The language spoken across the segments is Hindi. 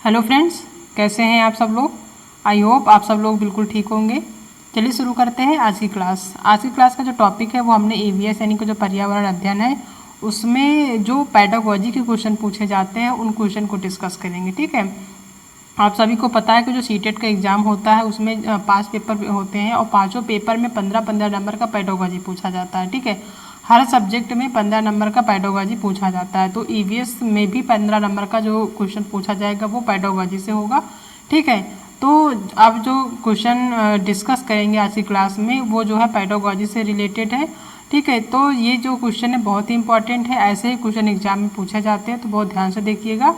हेलो फ्रेंड्स, कैसे हैं आप सब लोग। आई होप आप सब लोग बिल्कुल ठीक होंगे। चलिए शुरू करते हैं आज की क्लास। आज की क्लास का जो टॉपिक है वो हमने ईवीएस यानी कि जो पर्यावरण अध्ययन है उसमें जो पेडागोजी के क्वेश्चन पूछे जाते हैं उन क्वेश्चन को डिस्कस करेंगे। ठीक है, आप सभी को पता है कि जो सीटेट का एग्ज़ाम होता है उसमें 5 पेपर होते हैं और पाँचों पेपर में 15-15 नंबर का पेडागोजी पूछा जाता है। ठीक है, हर सब्जेक्ट में 15 नंबर का पेडागोजी पूछा जाता है। तो ईवीएस में भी 15 नंबर का जो क्वेश्चन पूछा जाएगा वो पेडागोजी से होगा। ठीक है, तो अब जो क्वेश्चन डिस्कस करेंगे आज की क्लास में वो जो है पेडागोजी से रिलेटेड है। ठीक है, तो ये जो क्वेश्चन है बहुत ही इंपॉर्टेंट है। ऐसे ही क्वेश्चन एग्जाम में पूछे जाते हैं तो बहुत ध्यान से देखिएगा।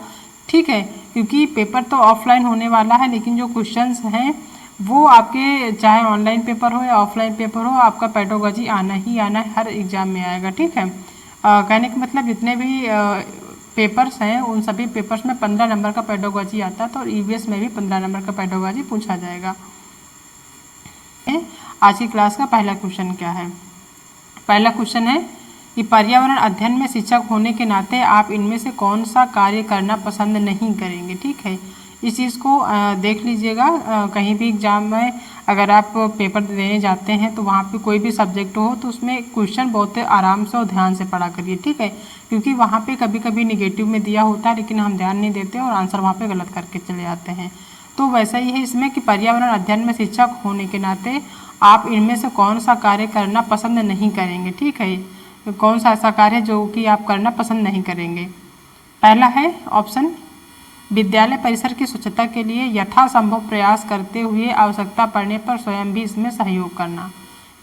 ठीक है, क्योंकि पेपर तो ऑफलाइन होने वाला है लेकिन जो क्वेश्चंस हैं वो आपके चाहे ऑनलाइन पेपर हो या ऑफलाइन पेपर हो आपका पेडागोजी आना ही आना है, हर एग्ज़ाम में आएगा। ठीक है, कहने का मतलब जितने भी पेपर्स हैं उन सभी पेपर्स में 15 नंबर का पेडागोजी आता है, तो ईवीएस में भी 15 नंबर का पेडागोजी पूछा जाएगा। आज की क्लास का पहला क्वेश्चन क्या है। पहला क्वेश्चन है कि पर्यावरण अध्ययन में शिक्षक होने के नाते आप इनमें से कौन सा कार्य करना पसंद नहीं करेंगे। ठीक है, इस चीज़ को देख लीजिएगा। कहीं भी एग्जाम में अगर आप पेपर देने जाते हैं तो वहाँ पे कोई भी सब्जेक्ट हो तो उसमें क्वेश्चन बहुत आराम से और ध्यान से पढ़ा करिए। ठीक है, क्योंकि वहाँ पे कभी कभी निगेटिव में दिया होता है लेकिन हम ध्यान नहीं देते और आंसर वहाँ पे गलत करके चले जाते हैं। तो वैसा ही है इसमें कि पर्यावरण अध्ययन में शिक्षक होने के नाते आप इनमें से कौन सा कार्य करना पसंद नहीं करेंगे। ठीक है, कौन सा ऐसा कार्य है जो कि आप करना पसंद नहीं करेंगे। पहला है ऑप्शन, विद्यालय परिसर की स्वच्छता के लिए यथासंभव प्रयास करते हुए आवश्यकता पड़ने पर स्वयं भी इसमें सहयोग करना।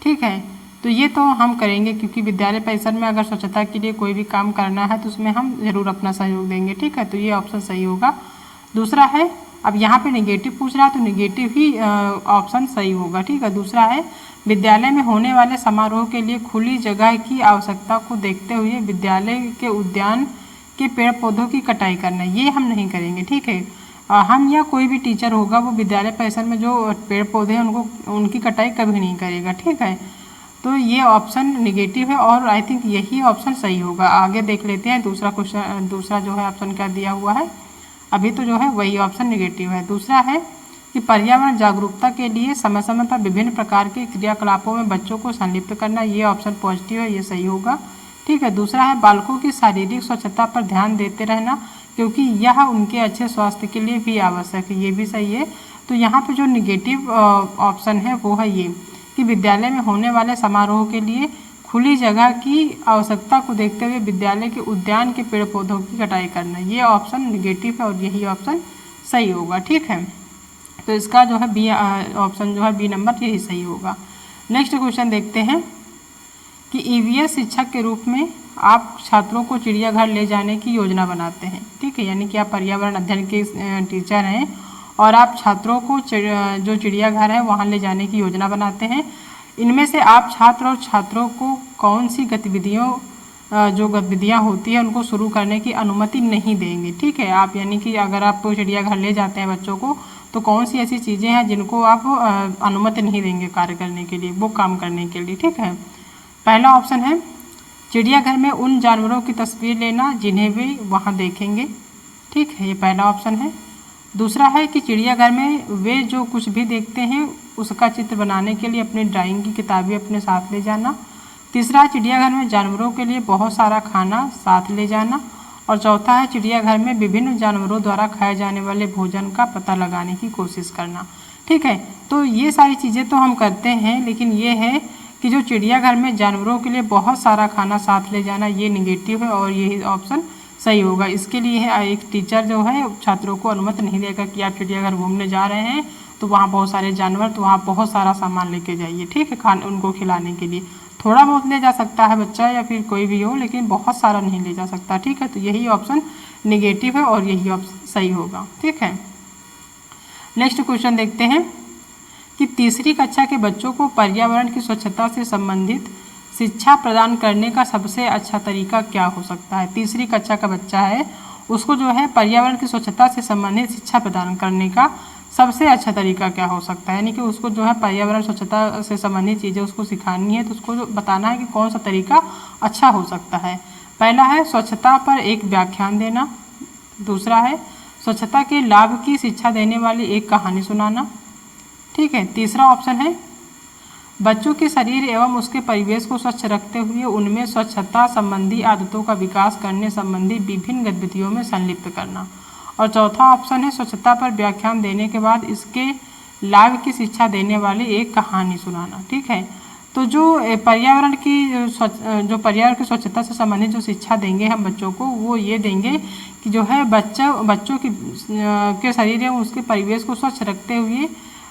ठीक है, तो ये तो हम करेंगे क्योंकि विद्यालय परिसर में अगर स्वच्छता के लिए कोई भी काम करना है तो उसमें हम ज़रूर अपना सहयोग देंगे। ठीक है, तो ये ऑप्शन सही होगा। दूसरा है, अब यहाँ पे नेगेटिव पूछ रहा है तो नेगेटिव ही ऑप्शन सही होगा। ठीक है, दूसरा है विद्यालय में होने वाले समारोह के लिए खुली जगह की आवश्यकता को देखते हुए विद्यालय के उद्यान के पेड़ पौधों की कटाई करना, ये हम नहीं करेंगे। ठीक है, हम या कोई भी टीचर होगा वो विद्यालय परिसर में जो पेड़ पौधे हैं उनकी कटाई कभी नहीं करेगा। ठीक है, तो ये ऑप्शन निगेटिव है और आई थिंक यही ऑप्शन सही होगा। आगे देख लेते हैं दूसरा क्वेश्चन, दूसरा जो है ऑप्शन क्या दिया हुआ है। अभी तो जो है वही ऑप्शन निगेटिव है। दूसरा है कि पर्यावरण जागरूकता के लिए समय समय पर विभिन्न प्रकार के क्रियाकलापों में बच्चों को संलिप्त करना, ये ऑप्शन पॉजिटिव है, ये सही होगा। ठीक है, दूसरा है बालकों की शारीरिक स्वच्छता पर ध्यान देते रहना क्योंकि यह उनके अच्छे स्वास्थ्य के लिए भी आवश्यक है, ये भी सही है। तो यहाँ पे जो निगेटिव ऑप्शन है वो है ये कि विद्यालय में होने वाले समारोह के लिए खुली जगह की आवश्यकता को देखते हुए विद्यालय के उद्यान के पेड़ पौधों की कटाई करना, ये ऑप्शन निगेटिव है और यही ऑप्शन सही होगा। ठीक है, तो इसका जो है बी ऑप्शन जो है बी नंबर यही सही होगा। नेक्स्ट क्वेश्चन देखते हैं कि ईवीएस शिक्षक के रूप में आप छात्रों को चिड़ियाघर ले जाने की योजना बनाते हैं। ठीक है, यानी कि आप पर्यावरण अध्ययन के टीचर हैं और आप छात्रों को जो चिड़ियाघर है वहाँ ले जाने की योजना बनाते हैं। इनमें से आप छात्र और छात्रों को कौन सी जो गतिविधियाँ होती हैं उनको शुरू करने की अनुमति नहीं देंगे। ठीक है, आप यानी कि अगर आप चिड़ियाघर ले जाते हैं बच्चों को तो कौन सी ऐसी चीज़ें हैं जिनको आप अनुमति नहीं देंगे कार्य करने के लिए, वो काम करने के लिए। ठीक है, पहला ऑप्शन है चिड़ियाघर में उन जानवरों की तस्वीर लेना जिन्हें वे वहाँ देखेंगे। ठीक है, ये पहला ऑप्शन है। दूसरा है कि चिड़ियाघर में वे जो कुछ भी देखते हैं उसका चित्र बनाने के लिए अपनी ड्राइंग की किताबें अपने साथ ले जाना। तीसरा है चिड़ियाघर में जानवरों के लिए बहुत सारा खाना साथ ले जाना। और चौथा है चिड़ियाघर में विभिन्न जानवरों द्वारा खाए जाने वाले भोजन का पता लगाने की कोशिश करना। ठीक है, तो ये सारी चीज़ें तो हम करते हैं लेकिन ये है कि जो चिड़ियाघर में जानवरों के लिए बहुत सारा खाना साथ ले जाना ये निगेटिव है और यही ऑप्शन सही होगा। इसके लिए है एक टीचर जो है छात्रों को अनुमति नहीं देगा कि आप चिड़ियाघर घूमने जा रहे हैं तो वहाँ बहुत सारे जानवर, तो वहाँ बहुत सारा सामान लेके जाइए। ठीक है, उनको खिलाने के लिए थोड़ा बहुत ले जा सकता है बच्चा या फिर कोई भी हो लेकिन बहुत सारा नहीं ले जा सकता। ठीक है, तो यही ऑप्शन निगेटिव है और यही ऑप्शन सही होगा। ठीक है, नेक्स्ट क्वेश्चन देखते हैं कि तीसरी कक्षा के बच्चों को पर्यावरण की स्वच्छता से संबंधित शिक्षा प्रदान करने का सबसे अच्छा तरीका क्या हो सकता है। तीसरी कक्षा का बच्चा है उसको जो है पर्यावरण की स्वच्छता से संबंधित शिक्षा प्रदान करने का सबसे अच्छा तरीका क्या हो सकता है, यानी कि उसको जो है पर्यावरण स्वच्छता से संबंधित चीज़ें उसको सिखानी है तो उसको जो बताना है कि कौन सा तरीका अच्छा हो सकता है। पहला है स्वच्छता पर एक व्याख्यान देना। दूसरा है स्वच्छता के लाभ की शिक्षा देने वाली एक कहानी सुनाना। ठीक है। तीसरा ऑप्शन है बच्चों के शरीर एवं उसके परिवेश को स्वच्छ रखते हुए उनमें स्वच्छता संबंधी आदतों का विकास करने संबंधी विभिन्न गतिविधियों में संलिप्त करना। और चौथा ऑप्शन है स्वच्छता पर व्याख्यान देने के बाद इसके लाभ की शिक्षा देने वाली एक कहानी सुनाना। ठीक है। तो जो पर्यावरण की स्वच्छता से संबंधित जो शिक्षा देंगे हम बच्चों को, वो ये देंगे कि जो है बच्चों के शरीर एवं उसके परिवेश को स्वच्छ रखते हुए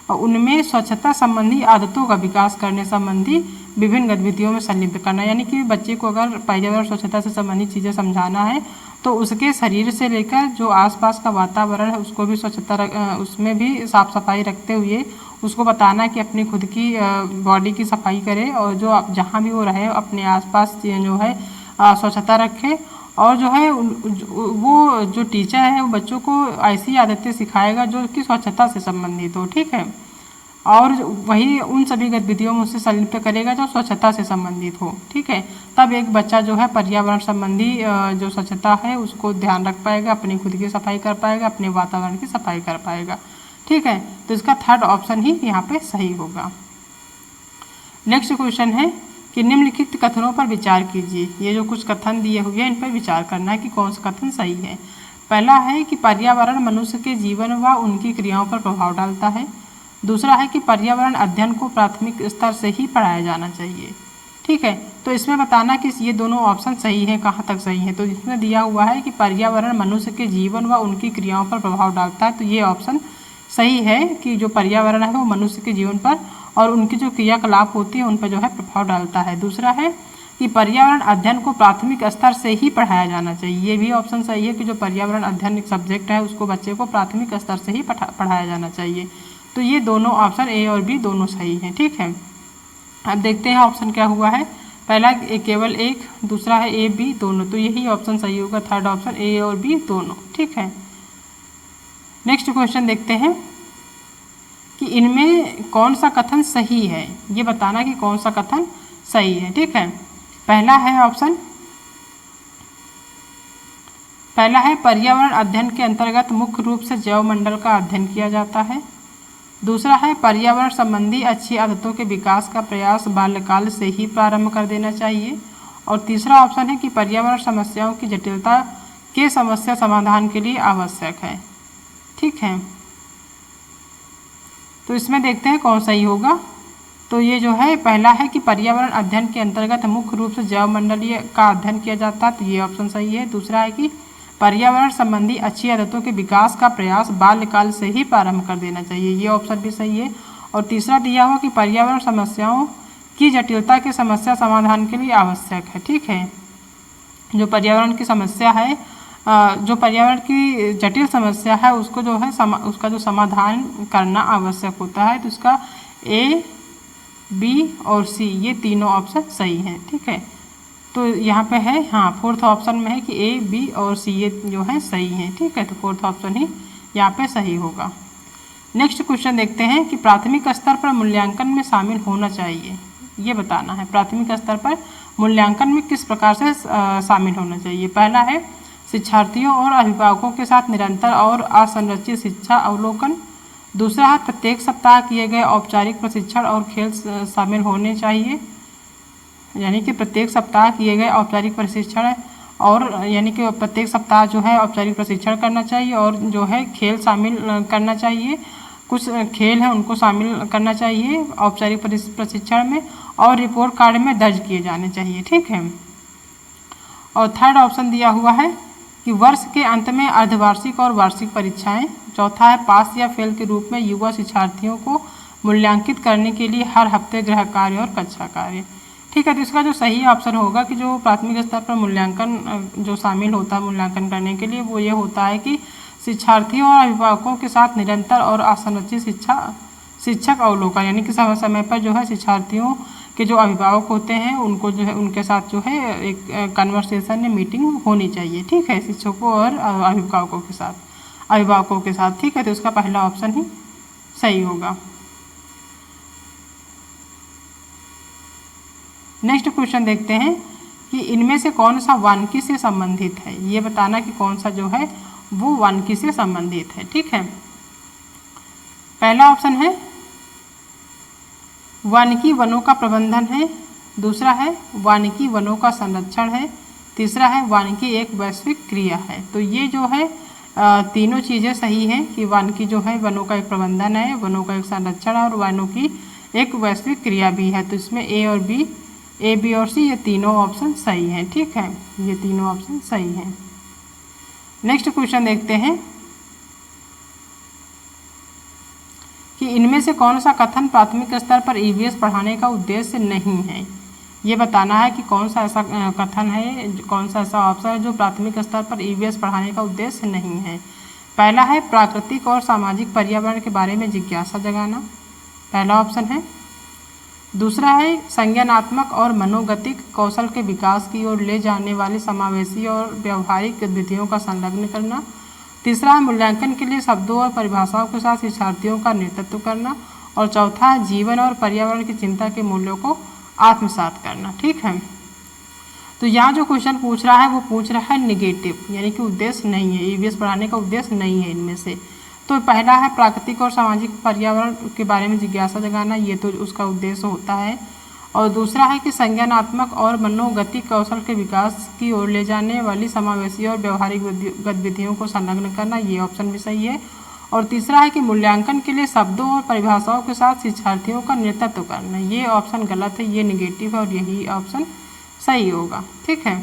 उनमें स्वच्छता संबंधी आदतों का विकास करने संबंधी विभिन्न गतिविधियों में संलिप्त करना। यानी कि बच्चे को अगर पर्यावरण स्वच्छता से संबंधित चीज़ें समझाना है तो उसके शरीर से लेकर जो आसपास का वातावरण है उसको भी उसमें भी साफ सफाई रखते हुए उसको बताना कि अपनी खुद की बॉडी की सफाई करे और जो जहाँ भी वो रहे अपने आसपास जो है स्वच्छता रखे। और जो है वो जो टीचर है वो बच्चों को ऐसी आदतें सिखाएगा जो कि स्वच्छता से संबंधित हो। ठीक है। और वही उन सभी गतिविधियों में उससे संलिप्त करेगा जो स्वच्छता से संबंधित हो। ठीक है। तब एक बच्चा जो है पर्यावरण संबंधी जो स्वच्छता है उसको ध्यान रख पाएगा, अपनी खुद की सफाई कर पाएगा, अपने वातावरण की सफाई कर पाएगा। ठीक है। तो इसका थर्ड ऑप्शन ही यहाँ पे सही होगा। नेक्स्ट क्वेश्चन है कि निम्नलिखित कथनों पर विचार कीजिए। ये जो कुछ कथन दिए हुए हैं इन पर विचार करना है कि कौन सा कथन सही है। पहला है कि पर्यावरण मनुष्य के जीवन व उनकी क्रियाओं पर प्रभाव डालता है। दूसरा है कि पर्यावरण अध्ययन को प्राथमिक स्तर से ही पढ़ाया जाना चाहिए। ठीक है। तो इसमें बताना कि ये दोनों ऑप्शन सही हैं, कहाँ तक सही है। तो इसमें दिया हुआ है कि पर्यावरण मनुष्य के जीवन व उनकी क्रियाओं पर प्रभाव डालता है, तो ये ऑप्शन सही है कि जो पर्यावरण है वो मनुष्य के जीवन पर और उनकी जो क्रियाकलाप होती है उन पर जो है प्रभाव डालता है। दूसरा है कि पर्यावरण अध्ययन को प्राथमिक स्तर से ही पढ़ाया जाना चाहिए। ये भी ऑप्शन सही है कि जो पर्यावरण अध्ययन एक सब्जेक्ट है उसको बच्चे को प्राथमिक स्तर से ही पढ़ाया जाना चाहिए। तो ये दोनों ऑप्शन ए और बी दोनों सही हैं। ठीक है। अब देखते हैं ऑप्शन क्या हुआ है। पहला केवल एक, दूसरा है ए बी दोनों, तो यही ऑप्शन सही होगा, थर्ड ऑप्शन ए और बी दोनों। ठीक है। नेक्स्ट क्वेश्चन देखते हैं कि इनमें कौन सा कथन सही है, ये बताना कि कौन सा कथन सही है। ठीक है। पहला है पर्यावरण अध्ययन के अंतर्गत मुख्य रूप से जैवमंडल का अध्ययन किया जाता है। दूसरा है पर्यावरण संबंधी अच्छी आदतों के विकास का प्रयास बाल्यकाल से ही प्रारंभ कर देना चाहिए। और तीसरा ऑप्शन है कि पर्यावरण समस्याओं की जटिलता के समस्या समाधान के लिए आवश्यक है। ठीक है। तो इसमें देखते हैं कौन सही होगा। तो ये जो है पहला है कि पर्यावरण अध्ययन के अंतर्गत मुख्य रूप से जैवमंडलीय का अध्ययन किया जाता है, तो ये ऑप्शन सही है। दूसरा है कि पर्यावरण संबंधी अच्छी आदतों के विकास का प्रयास बाल्यकाल से ही प्रारंभ कर देना चाहिए, ये ऑप्शन भी सही है। और तीसरा दिया हुआ कि पर्यावरण समस्याओं की जटिलता के समस्या समाधान के लिए आवश्यक है। ठीक है। जो पर्यावरण की समस्या है, जो पर्यावरण की जटिल समस्या है उसको जो है उसका जो समाधान करना आवश्यक होता है। तो इसका ए बी और सी ये तीनों ऑप्शन सही हैं। ठीक है। तो यहाँ पे है, हाँ, फोर्थ ऑप्शन में है कि ए बी और सी ये जो है सही हैं। ठीक है। तो फोर्थ ऑप्शन ही यहाँ पे सही होगा। नेक्स्ट क्वेश्चन देखते हैं कि प्राथमिक स्तर पर मूल्यांकन में शामिल होना चाहिए, ये बताना है। प्राथमिक स्तर पर मूल्यांकन में किस प्रकार से शामिल होना चाहिए। पहला है शिक्षार्थियों और अभिभावकों के साथ निरंतर और असंरचित शिक्षा अवलोकन। दूसरा है प्रत्येक सप्ताह किए गए औपचारिक प्रशिक्षण और खेल शामिल होने चाहिए, यानी कि प्रत्येक सप्ताह किए गए औपचारिक प्रशिक्षण और यानी कि प्रत्येक सप्ताह जो है औपचारिक प्रशिक्षण करना चाहिए और जो है खेल शामिल करना चाहिए। कुछ खेल हैं उनको शामिल करना चाहिए औपचारिक प्रशिक्षण में और रिपोर्ट कार्ड में दर्ज किए जाने चाहिए। ठीक है। और थर्ड ऑप्शन दिया हुआ है कि वर्ष के अंत में अर्धवार्षिक और वार्षिक परीक्षाएं। चौथा है पास या फेल के रूप में युवा शिक्षार्थियों को मूल्यांकित करने के लिए हर हफ्ते गृह कार्य और कक्षा कार्य। ठीक है। तो इसका जो सही ऑप्शन होगा कि जो प्राथमिक स्तर पर मूल्यांकन जो शामिल होता है मूल्यांकन करने के लिए वो ये होता है कि शिक्षार्थियों और अभिभावकों के साथ निरंतर और असंरचित शिक्षक अवलोकन, यानी कि समय समय पर जो है शिक्षार्थियों के जो अभिभावक होते हैं उनको जो है उनके साथ जो है एक कन्वर्सेशन या मीटिंग होनी चाहिए। ठीक है। शिक्षकों और अभिभावकों के साथ। ठीक है। तो इसका पहला ऑप्शन ही सही होगा। नेक्स्ट क्वेश्चन देखते हैं कि इनमें से कौन सा वानिकी से संबंधित है, ये बताना कि कौन सा जो है वो वानिकी से संबंधित है। ठीक है, पहला ऑप्शन है वानिकी वनों का प्रबंधन है, दूसरा है वानिकी वनों का संरक्षण है, तीसरा है वानिकी एक वैश्विक क्रिया है। तो ये जो है तीनों चीज़ें सही हैं कि वानिकी जो है वनों का एक प्रबंधन है, वनों का एक संरक्षण है और वनों की एक वैश्विक क्रिया भी है। तो इसमें ए बी और सी ये तीनों ऑप्शन सही हैं। ठीक है, ये तीनों ऑप्शन सही हैं। नेक्स्ट क्वेश्चन देखते हैं कि इनमें से कौन सा कथन प्राथमिक स्तर पर ईवीएस पढ़ाने का उद्देश्य नहीं है। ये बताना है कि कौन सा ऐसा कथन है, कौन सा ऐसा ऑप्शन है जो प्राथमिक स्तर पर ईवीएस पढ़ाने का उद्देश्य नहीं है। पहला है प्राकृतिक और सामाजिक पर्यावरण के बारे में जिज्ञासा जगाना, पहला ऑप्शन है। दूसरा है संज्ञानात्मक और मनोगतिक कौशल के विकास की ओर ले जाने वाली समावेशी और व्यवहारिक गतिविधियों का संलग्न करना। तीसरा है मूल्यांकन के लिए शब्दों और परिभाषाओं के साथ शिक्षार्थियों का नेतृत्व करना। और चौथा है जीवन और पर्यावरण की चिंता के मूल्यों को आत्मसात करना। ठीक है, तो यहाँ जो क्वेश्चन पूछ रहा है वो पूछ रहा है निगेटिव, यानी कि उद्देश्य नहीं है, ईवीएस पढ़ाने का उद्देश्य नहीं है इनमें से। तो पहला है प्राकृतिक और सामाजिक पर्यावरण के बारे में जिज्ञासा जगाना, ये तो उसका उद्देश्य होता है। और दूसरा है कि संज्ञानात्मक और मनोगतिक कौशल के विकास की ओर ले जाने वाली समावेशी और व्यवहारिक गतिविधियों को संलग्न करना, ये ऑप्शन भी सही है। और तीसरा है कि मूल्यांकन के लिए शब्दों और परिभाषाओं के साथ शिक्षार्थियों का नेतृत्व करना, ये ऑप्शन गलत है, ये निगेटिव है और यही ऑप्शन सही होगा। ठीक है,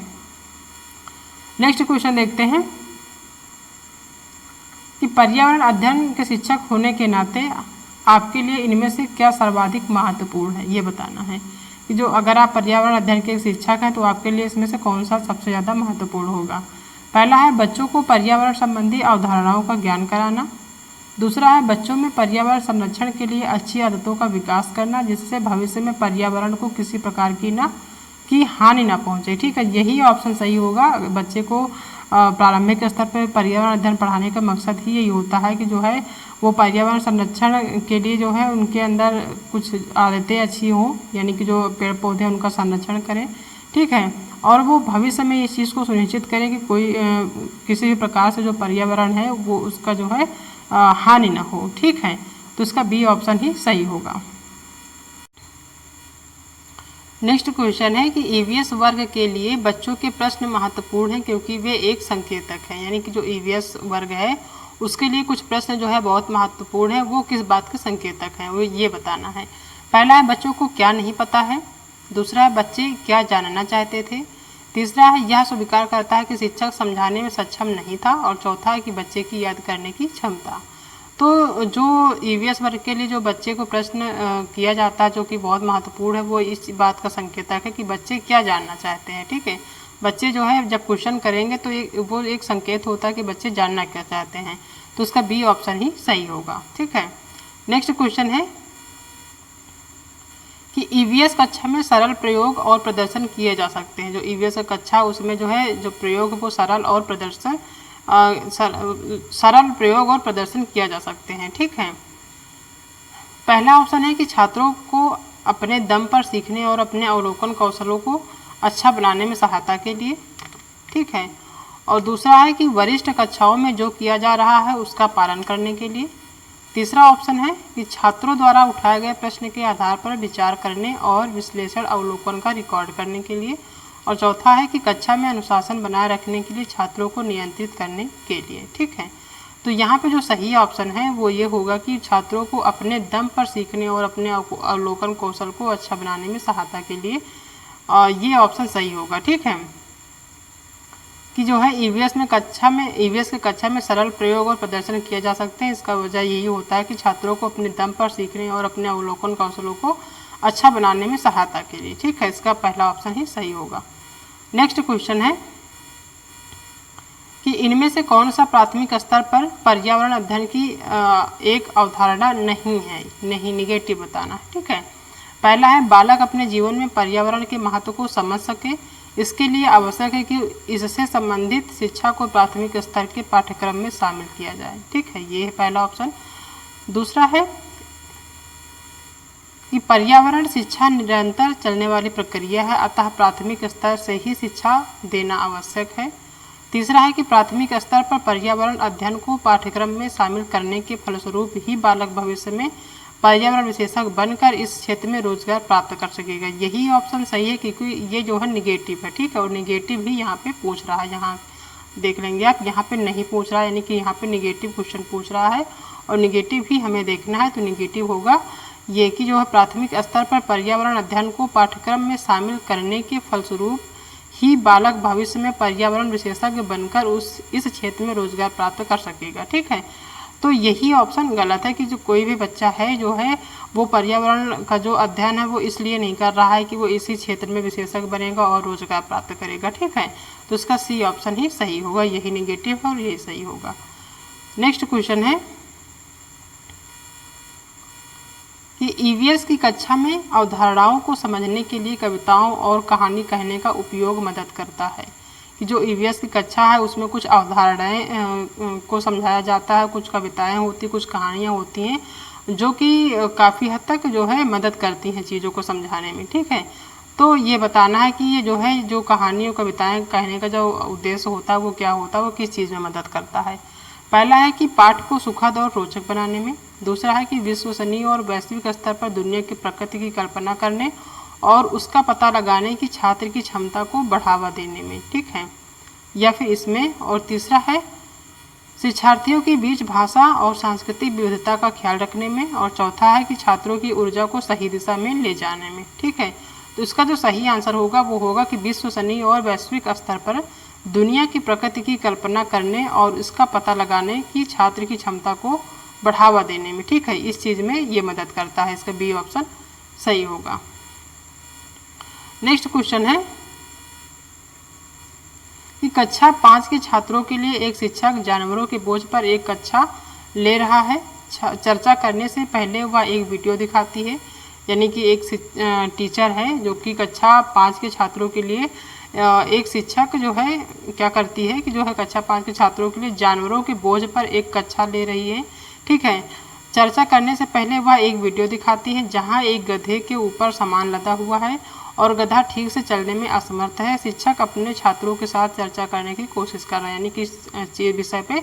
नेक्स्ट क्वेश्चन देखते हैं कि पर्यावरण अध्ययन के शिक्षक होने के नाते आपके लिए इनमें से क्या सर्वाधिक महत्वपूर्ण है, ये बताना है कि जो अगर आप पर्यावरण अध्ययन के शिक्षक हैं तो आपके लिए इसमें से कौन सा सबसे ज़्यादा महत्वपूर्ण होगा। पहला है बच्चों को पर्यावरण संबंधी अवधारणाओं का ज्ञान कराना। दूसरा है बच्चों में पर्यावरण संरक्षण के लिए अच्छी आदतों का विकास करना, जिससे भविष्य में पर्यावरण को किसी प्रकार की हानि ना पहुंचे। ठीक है, यही ऑप्शन सही होगा। बच्चे को प्रारंभिक स्तर पर पर्यावरण अध्ययन पढ़ाने का मकसद ही यही होता है कि जो है वो पर्यावरण संरक्षण के लिए जो है उनके अंदर कुछ आदतें अच्छी हों, यानी कि जो पेड़ पौधे उनका संरक्षण करें। ठीक है, और वो भविष्य में इस चीज़ को सुनिश्चित करें कि कोई किसी भी प्रकार से जो पर्यावरण है वो उसका जो है हानि ना हो। ठीक है, तो इसका बी ऑप्शन ही सही होगा। नेक्स्ट क्वेश्चन है कि ईवीएस वर्ग के लिए बच्चों के प्रश्न महत्वपूर्ण हैं क्योंकि वे एक संकेतक हैं, यानी कि जो ईवीएस वर्ग है उसके लिए कुछ प्रश्न जो है बहुत महत्वपूर्ण है, वो किस बात के संकेतक हैं वो ये बताना है। पहला है बच्चों को क्या नहीं पता है, दूसरा है बच्चे क्या जानना चाहते थे, तीसरा है यह स्वीकार करता है कि शिक्षक समझाने में सक्षम नहीं था, और चौथा है कि बच्चे की याद करने की क्षमता। तो जो ईवीएस वर्ग के लिए जो बच्चे को प्रश्न किया जाता है जो कि बहुत महत्वपूर्ण है, वो इस बात का संकेतक है कि बच्चे क्या जानना चाहते हैं। ठीक है, बच्चे जो है जब क्वेश्चन करेंगे तो वो एक संकेत होता है कि बच्चे जानना क्या चाहते हैं, तो उसका बी ऑप्शन ही सही होगा। ठीक है, नेक्स्ट क्वेश्चन है कि ईवीएस कक्षा में सरल प्रयोग और प्रदर्शन किए जा सकते हैं। जो ईवीएस कक्षा उसमें जो है जो प्रयोग वो सरल प्रयोग और प्रदर्शन किया जा सकते हैं। ठीक है, पहला ऑप्शन है कि छात्रों को अपने दम पर सीखने और अपने अवलोकन कौशलों को अच्छा बनाने में सहायता के लिए। ठीक है, और दूसरा है कि वरिष्ठ कक्षाओं में जो किया जा रहा है उसका पालन करने के लिए। तीसरा ऑप्शन है कि छात्रों द्वारा उठाए गए प्रश्न के आधार पर विचार करने और विश्लेषण अवलोकन का रिकॉर्ड करने के लिए। और चौथा है कि कक्षा में अनुशासन बनाए रखने के लिए छात्रों को नियंत्रित करने के लिए। ठीक है, तो यहाँ पे जो सही ऑप्शन है वो ये होगा कि छात्रों को अपने दम पर सीखने और अपने अवलोकन कौशल को अच्छा बनाने में सहायता के लिए, ये ऑप्शन सही होगा। ठीक है, कि जो है ईवीएस के कक्षा में सरल प्रयोग और प्रदर्शन किए जा सकते हैं। इसका वजह यही होता है कि छात्रों को अपने दम पर सीखने और अपने अवलोकन कौशलों को अच्छा बनाने में सहायता के लिए। ठीक है, इसका पहला ऑप्शन ही सही होगा। नेक्स्ट क्वेश्चन है कि इनमें से कौन सा प्राथमिक स्तर पर पर्यावरण अध्ययन की एक अवधारणा नहीं है, नहीं, निगेटिव बताना। ठीक है, पहला है बालक अपने जीवन में पर्यावरण के महत्व को समझ सके, इसके लिए आवश्यक है कि इससे संबंधित शिक्षा को प्राथमिक स्तर के पाठ्यक्रम में शामिल किया जाए। ठीक है, ये है पहला ऑप्शन। दूसरा है कि पर्यावरण शिक्षा निरंतर चलने वाली प्रक्रिया है, अतः प्राथमिक स्तर से ही शिक्षा देना आवश्यक है। तीसरा है कि प्राथमिक स्तर पर पर्यावरण अध्ययन को पाठ्यक्रम में शामिल करने के फलस्वरूप ही बालक भविष्य में पर्यावरण विशेषज्ञ बनकर इस क्षेत्र में रोजगार प्राप्त कर सकेगा। यही ऑप्शन सही है क्योंकि ये जो है निगेटिव है, ठीक है, और निगेटिव भी यहाँ पे पूछ रहा है। यहाँ देख लेंगे आप, यहाँ पे नहीं पूछ रहा है, यानी कि यहाँ पे निगेटिव क्वेश्चन पूछ रहा है और निगेटिव ही हमें देखना है, तो निगेटिव होगा ये कि जो है प्राथमिक स्तर पर पर्यावरण अध्ययन को पाठ्यक्रम में शामिल करने के फलस्वरूप ही बालक भविष्य में पर्यावरण विशेषज्ञ बनकर इस क्षेत्र में रोजगार प्राप्त कर सकेगा, ठीक है। तो यही ऑप्शन गलत है कि जो कोई भी बच्चा है जो है वो पर्यावरण का जो अध्ययन है वो इसलिए नहीं कर रहा है कि वो इसी क्षेत्र में विशेषज्ञ बनेगा और रोजगार प्राप्त करेगा, ठीक है। तो इसका सी ऑप्शन ही सही होगा, यही निगेटिव है और यही सही होगा। नेक्स्ट क्वेश्चन है कि ईवीएस की कक्षा में अवधारणाओं को समझने के लिए कविताओं और कहानी कहने का उपयोग मदद करता है। कि जो ईवीएस की कक्षा है उसमें कुछ अवधारणाएं को समझाया जाता है, कुछ कविताएं होती, कुछ कहानियां होती हैं जो कि काफ़ी हद तक जो है मदद करती हैं चीज़ों को समझाने में, ठीक है। तो ये बताना है कि ये जो है जो कहानी और कविताएं कहने का जो उद्देश्य होता है वो क्या होता है, वो किस चीज़ में मदद करता है। पहला है कि पाठ को सुखद और रोचक बनाने में। दूसरा है कि विश्वसनीय और वैश्विक स्तर पर दुनिया की प्रकृति की कल्पना करने और उसका पता लगाने की छात्र की क्षमता को बढ़ावा देने में, ठीक है, या फिर इसमें। और तीसरा है शिक्षार्थियों के बीच भाषा और सांस्कृतिक विविधता का ख्याल रखने में। और चौथा है कि छात्रों की ऊर्जा को सही दिशा में ले जाने में, ठीक है। तो इसका जो सही आंसर होगा वो होगा कि विश्वसनीय और वैश्विक स्तर पर दुनिया की प्रकृति की कल्पना करने और इसका पता लगाने की छात्र की क्षमता को बढ़ावा देने में, ठीक है, इस चीज़ में ये मदद करता है। इसका बी ऑप्शन सही होगा। नेक्स्ट क्वेश्चन है कि कक्षा 5 के छात्रों के लिए एक शिक्षक जानवरों के बोझ पर एक कक्षा ले रहा है। चर्चा करने से पहले वह एक वीडियो दिखाती है, यानी कि एक टीचर है जो कि कक्षा 5 के छात्रों के लिए एक शिक्षक जो है क्या करती है कि जो है कक्षा 5 के छात्रों के लिए जानवरों के बोझ पर एक कक्षा ले रही है, ठीक है। चर्चा करने से पहले वह एक वीडियो दिखाती है जहां एक गधे के ऊपर सामान लदा हुआ है और गधा ठीक से चलने में असमर्थ है। शिक्षक अपने छात्रों के साथ चर्चा करने की कोशिश कर रहा है, यानी कि इस विषय पे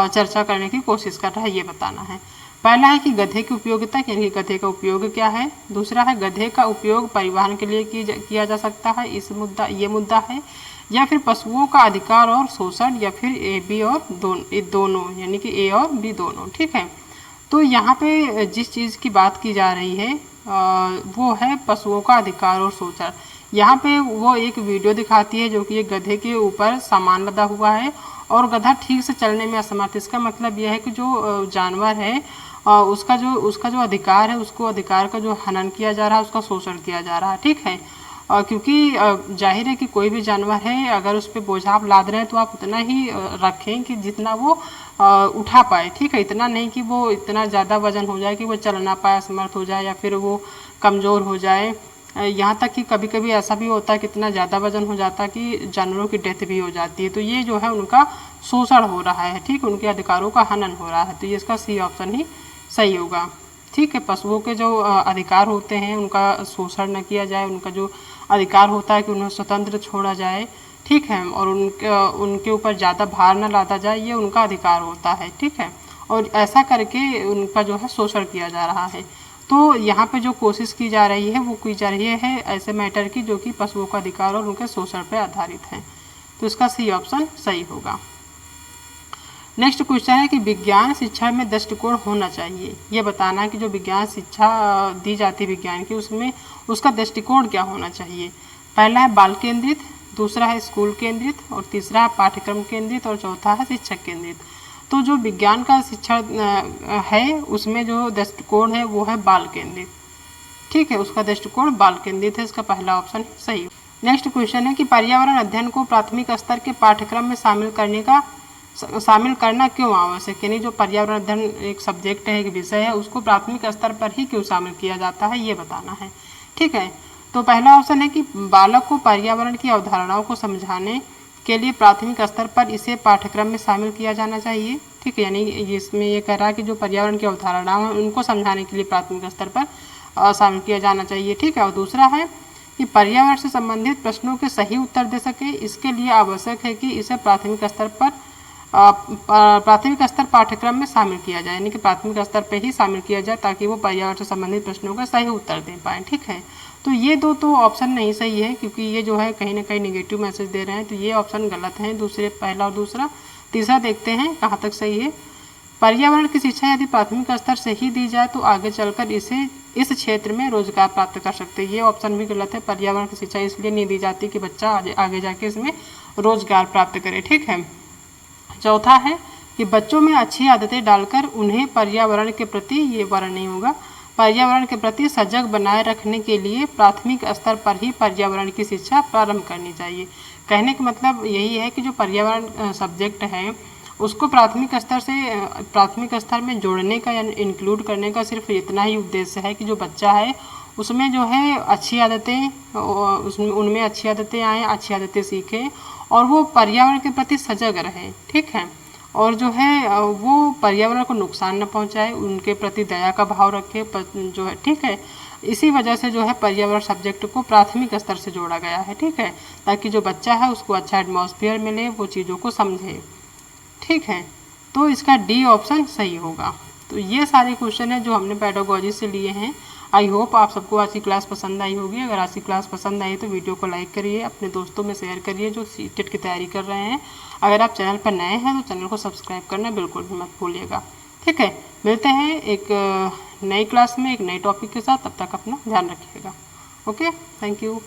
चर्चा करने की कोशिश कर रहा है, ये बताना है। पहला है कि गधे की उपयोगिता, यानी कि गधे का उपयोग क्या है। दूसरा है गधे का उपयोग परिवहन के लिए किया जा सकता है, ये मुद्दा है। या फिर पशुओं का अधिकार और शोषण, या फिर ए बी और दोनों, यानी कि ए और बी दोनों, ठीक है। तो यहाँ पे जिस चीज़ की बात की जा रही है वो है पशुओं का अधिकार और शोषण। यहाँ पे वो एक वीडियो दिखाती है जो कि एक गधे के ऊपर सामान लदा हुआ है और गधा ठीक से चलने में असमर्थ। इसका मतलब यह है कि जो जानवर है उसका जो अधिकार है, उसको अधिकार का जो हनन किया जा रहा है, उसका शोषण किया जा रहा है, ठीक है। क्योंकि जाहिर है कि कोई भी जानवर है अगर उस पर बोझा आप लाद रहे हैं तो आप उतना ही रखें कि जितना वो उठा पाए, ठीक है, इतना नहीं कि वो इतना ज़्यादा वजन हो जाए कि वो चल ना पाए, असमर्थ हो जाए या फिर वो कमज़ोर हो जाए। यहाँ तक कि कभी कभी ऐसा भी होता है कि इतना ज़्यादा वजन हो जाता है कि जानवरों की डेथ भी हो जाती है। तो ये जो है उनका शोषण हो रहा है, ठीक, उनके अधिकारों का हनन हो रहा है। तो ये इसका सी ऑप्शन ही सही होगा, ठीक है। पशुओं के जो अधिकार होते हैं उनका शोषण न किया जाए, उनका जो अधिकार होता है कि उन्हें स्वतंत्र छोड़ा जाए, ठीक है, और उनके ऊपर ज़्यादा भार न लादा जाए, ये उनका अधिकार होता है, ठीक है। और ऐसा करके उनका जो है शोषण किया जा रहा है। तो यहाँ पे जो कोशिश की जा रही है वो की जा रही है ऐसे मैटर की जो कि पशुओं का अधिकार और उनके शोषण पर आधारित है। तो इसका सी ऑप्शन सही होगा। नेक्स्ट क्वेश्चन है कि विज्ञान शिक्षा में दृष्टिकोण होना चाहिए। ये बताना है कि जो विज्ञान शिक्षा दी जाती है विज्ञान की, उसमें उसका दृष्टिकोण क्या होना चाहिए। पहला है बाल केंद्रित, दूसरा है स्कूल केंद्रित, और तीसरा है पाठ्यक्रम केंद्रित, और चौथा है शिक्षक केंद्रित। तो जो विज्ञान का शिक्षा है उसमें जो दृष्टिकोण है वो है बाल केंद्रित, ठीक है, उसका दृष्टिकोण बाल केंद्रित है, इसका पहला ऑप्शन सही। नेक्स्ट क्वेश्चन है कि पर्यावरण अध्ययन को प्राथमिक स्तर के पाठ्यक्रम में शामिल करना क्यों आवश्यक, यानी जो पर्यावरण अध्ययन एक सब्जेक्ट है, एक विषय है, उसको प्राथमिक स्तर पर ही क्यों शामिल किया जाता है, ये बताना है, ठीक है। तो पहला ऑप्शन है कि बालक को पर्यावरण की अवधारणाओं को समझाने के लिए प्राथमिक स्तर पर इसे पाठ्यक्रम में शामिल किया जाना चाहिए, ठीक है, यानी इसमें ये कह रहा है कि जो पर्यावरण की अवधारणाएं हैं उनको समझाने के लिए प्राथमिक स्तर पर शामिल किया जाना चाहिए, ठीक है। और दूसरा है कि पर्यावरण से संबंधित प्रश्नों के सही उत्तर दे सके, इसके लिए आवश्यक है कि इसे प्राथमिक स्तर पाठ्यक्रम में शामिल किया जाए, यानी कि प्राथमिक स्तर पे ही शामिल किया जाए ताकि वो पर्यावरण से संबंधित प्रश्नों का सही उत्तर दे पाए। ठीक है, तो ये दो तो ऑप्शन नहीं सही है, क्योंकि ये जो है कहीं ना कहीं नेगेटिव मैसेज दे रहे हैं, तो ये ऑप्शन गलत है, दूसरे पहला और दूसरा। तीसरा देखते हैं कहाँ तक सही है। पर्यावरण की शिक्षा यदि प्राथमिक स्तर से ही दी जाए तो आगे चलकर इस क्षेत्र में रोजगार प्राप्त कर सकते हैं। ये ऑप्शन भी गलत है, पर्यावरण की शिक्षा इसलिए नहीं दी जाती कि बच्चा आगे जाके इसमें रोजगार प्राप्त करे। ठीक है, चौथा है कि बच्चों में अच्छी आदतें डालकर उन्हें पर्यावरण के प्रति, ये वर्ण नहीं होगा, पर्यावरण के प्रति सजग बनाए रखने के लिए प्राथमिक स्तर पर ही पर्यावरण की शिक्षा प्रारंभ करनी चाहिए। कहने का मतलब यही है कि जो पर्यावरण सब्जेक्ट है उसको प्राथमिक स्तर में जोड़ने का या इंक्लूड करने का सिर्फ इतना ही उद्देश्य है कि जो बच्चा है उसमें जो है अच्छी आदतें, उनमें अच्छी आदतें आएँ, अच्छी आदतें सीखें और वो पर्यावरण के प्रति सजग रहें। ठीक है, और जो है वो पर्यावरण को नुकसान न पहुंचाए, उनके प्रति दया का भाव रखे जो है। ठीक है, इसी वजह से जो है पर्यावरण सब्जेक्ट को प्राथमिक स्तर से जोड़ा गया है। ठीक है, ताकि जो बच्चा है उसको अच्छा एटमॉस्फेयर मिले, वो चीज़ों को समझे। ठीक है, तो इसका डी ऑप्शन सही होगा। तो ये सारे क्वेश्चन हैं जो हमने पेडागोजी से लिए हैं। आई होप आप सबको आज की क्लास पसंद आई होगी। अगर आज की क्लास पसंद आई तो वीडियो को लाइक करिए, अपने दोस्तों में शेयर करिए जो सीटेट की तैयारी कर रहे हैं। अगर आप चैनल पर नए हैं तो चैनल को सब्सक्राइब करना बिल्कुल भी मत भूलिएगा। ठीक है, मिलते हैं एक नई क्लास में एक नए टॉपिक के साथ, तब तक अपना ध्यान रखिएगा। Okay, thank you.